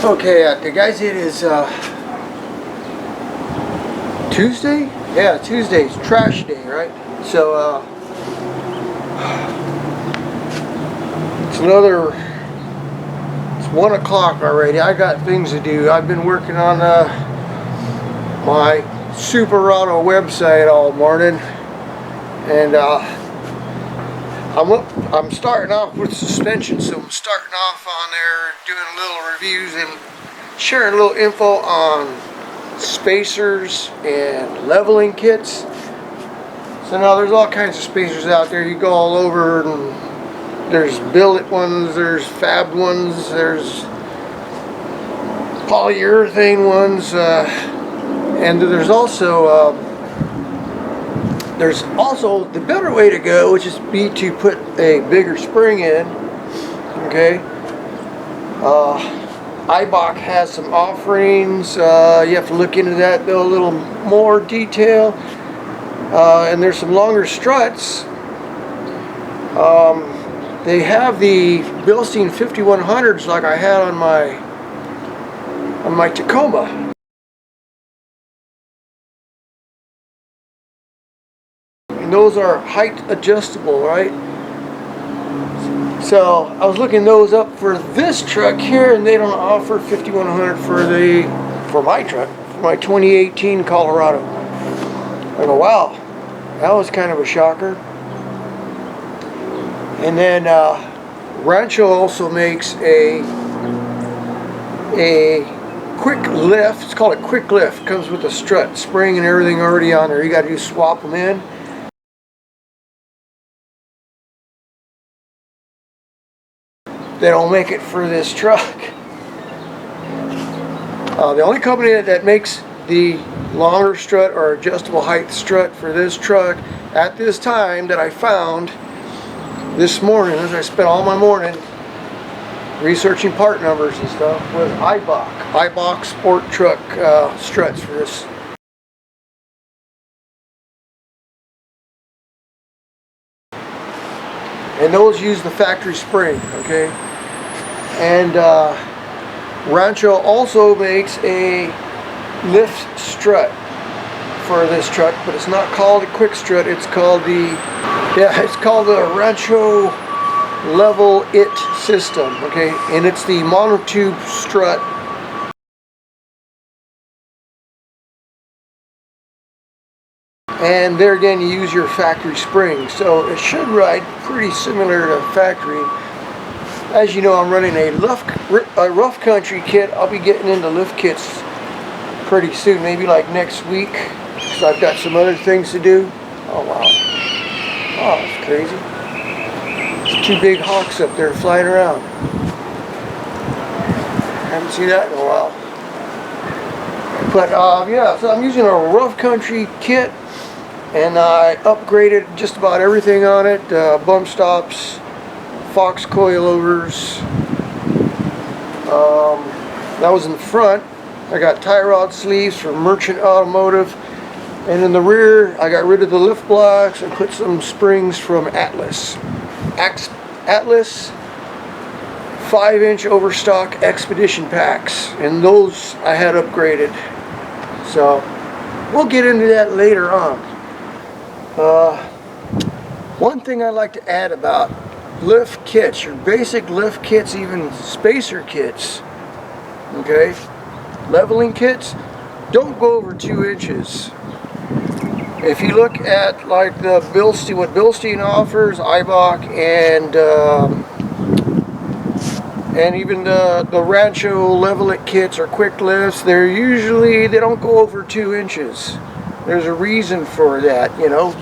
Okay, guys, it is Tuesday? Yeah, Tuesday's trash day, right? So, it's 1 o'clock already. I got things to do. I've been working on my Superauto website all morning, and I'm starting off with suspension, so I'm starting off on there doing little reviews and sharing a little info on spacers and leveling kits. So now there's all kinds of spacers out there. You go all over, and there's billet ones, there's fabbed ones, there's polyurethane ones, and there's also the better way to go, which is to put a bigger spring in. Okay. Eibach has some offerings. You have to look into that though a little more detail. And there's some longer struts. They have the Bilstein 5100s like I had on my Tacoma. And those are height adjustable, right? So I was looking those up for this truck here, and they don't offer 5100 for my truck, for my 2018 Colorado. I go, wow, that was kind of a shocker. And then Rancho also makes a quick lift. It's called a quick lift. Comes with a strut, spring, and everything already on there. You got to just swap them in. They don't make it for this truck. The only company that makes the longer strut or adjustable height strut for this truck at this time that I found this morning, as I spent all my morning researching part numbers and stuff, was Eibach sport truck struts for this. And those use the factory spring, okay? And Rancho also makes a lift strut for this truck, but it's not called a quick strut. It's called the Rancho Level It system, okay? And it's the monotube strut. And there again, you use your factory spring, so it should ride pretty similar to factory. As you know, I'm running a rough country kit. I'll be getting into lift kits pretty soon, maybe like next week, because I've got some other things to do. Oh wow! Oh, that's crazy. There's two big hawks up there flying around. Haven't seen that in a while. But yeah, so I'm using a rough country kit. And I upgraded just about everything on it. Bump stops, Fox coilovers. That was in the front. I got tie rod sleeves from Merchant Automotive. And in the rear, I got rid of the lift blocks and put some springs from Atlas. Atlas 5-inch overstock Expedition packs. And those I had upgraded. So we'll get into that later on. One thing I like to add about lift kits, your basic lift kits, even spacer kits, okay, leveling kits, don't go over 2 inches. If you look at like the Bilstein, what Bilstein offers, Eibach, and even the Rancho Level It kits or quick lifts, they don't go over 2 inches. There's a reason for that, you know.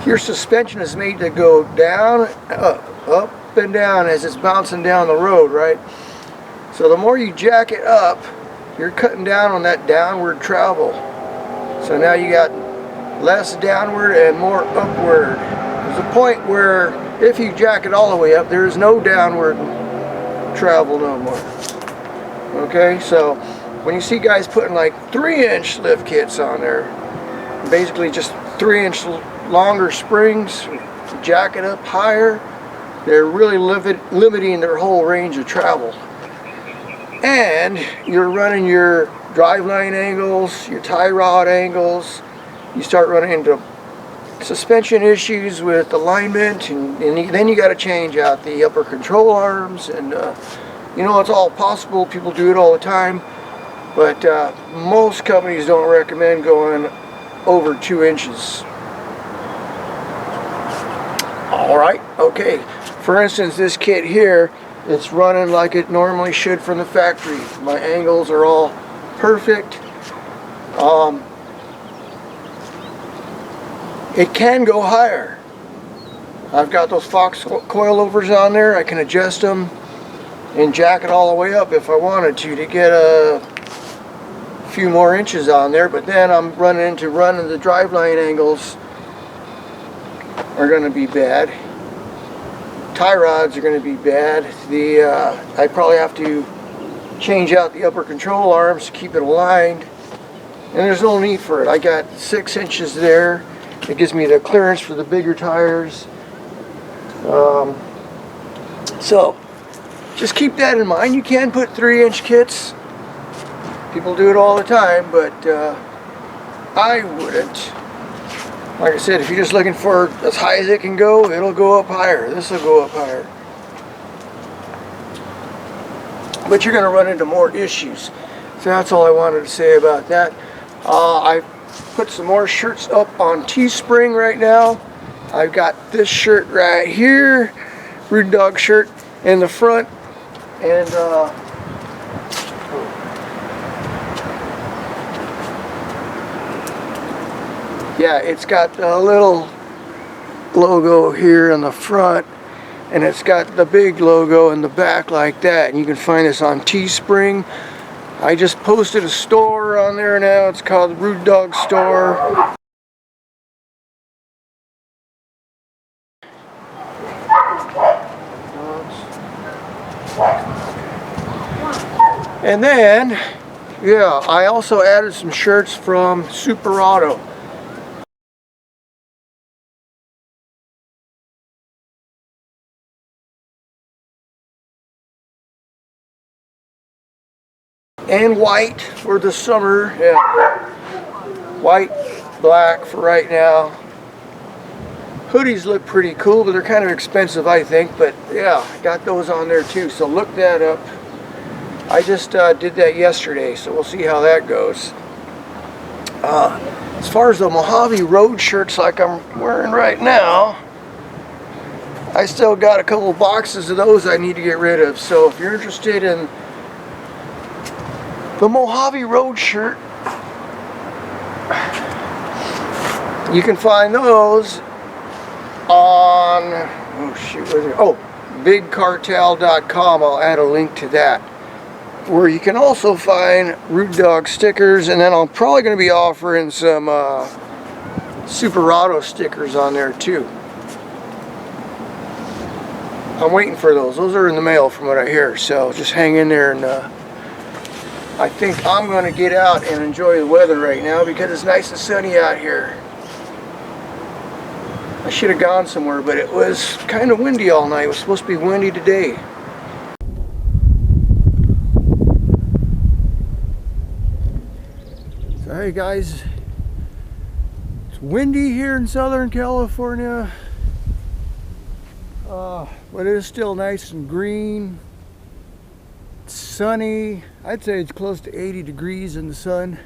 Your suspension is made to go down, up and down as it's bouncing down the road, right? So the more you jack it up, you're cutting down on that downward travel. So now you got less downward and more upward. There's a point where if you jack it all the way up, there is no downward travel no more. Okay, so when you see guys putting like 3-inch lift kits on there, basically just 3-inch longer springs, jack it up higher, they're really limiting their whole range of travel. and you're running your driveline angles, your tie rod angles, you start running into suspension issues with alignment, and then you got to change out the upper control arms, and you know, it's all possible. People do it all the time, but most companies don't recommend going over 2 inches. Alright, okay. For instance, this kit here, it's running like it normally should from the factory. My angles are all perfect. It can go higher. I've got those Fox coilovers on there. I can adjust them and jack it all the way up if I wanted to get a few more inches on there, but then I'm running the driveline angles are going to be bad. Tie rods are going to be bad. I probably have to change out the upper control arms to keep it aligned, and there's no need for it. I got 6 inches there. It gives me the clearance for the bigger tires. So just keep that in mind. You can put 3-inch kits. People do it all the time, but I wouldn't. Like I said, if you're just looking for as high as it can go, it'll go up higher. This will go up higher. But you're going to run into more issues. So that's all I wanted to say about that. I put some more shirts up on Teespring right now. I've got this shirt right here, Rude Dog shirt in the front, and yeah, it's got a little logo here in the front, and it's got the big logo in the back like that, and you can find this on Teespring. I just posted a store on there now. It's called Rude Dog Store. And then, yeah, I also added some shirts from Colorado. And white for the summer. Yeah. White, black for right now. Hoodies look pretty cool, but they're kind of expensive, I think. But yeah, I got those on there too, so look that up. I just did that yesterday, so we'll see how that goes. As far as the Mojave Road shirts like I'm wearing right now, I still got a couple boxes of those I need to get rid of. So if you're interested in the Mojave Road shirt, you can find those on, oh shoot, bigcartel.com. I'll add a link to that, where you can also find Rude Dog stickers, and then I'm probably going to be offering some Colorado stickers on there too. I'm waiting for those. Those are in the mail from what I hear, so just hang in there. And I think I'm going to get out and enjoy the weather right now because it's nice and sunny out here. I should have gone somewhere, but it was kind of windy all night. It was supposed to be windy today. So hey guys, it's windy here in Southern California, but it is still nice and green. It's sunny. I'd say it's close to 80 degrees in the sun.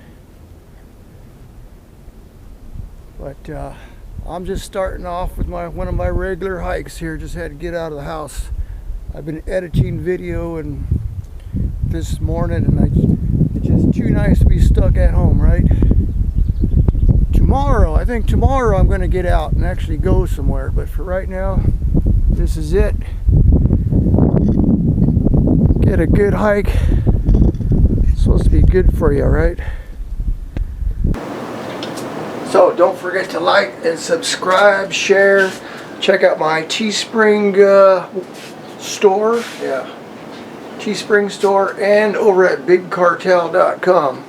But I'm just starting off with one of my regular hikes here. Just had to get out of the house. I've been editing video and this morning, and it's just too nice to be stuck at home, right? I think tomorrow I'm going to get out and actually go somewhere, but for right now, this is it. Get a good hike. It's supposed to be good for you, right? So don't forget to like and subscribe, share. Check out my Teespring store. Yeah, Teespring store, and over at bigcartel.com.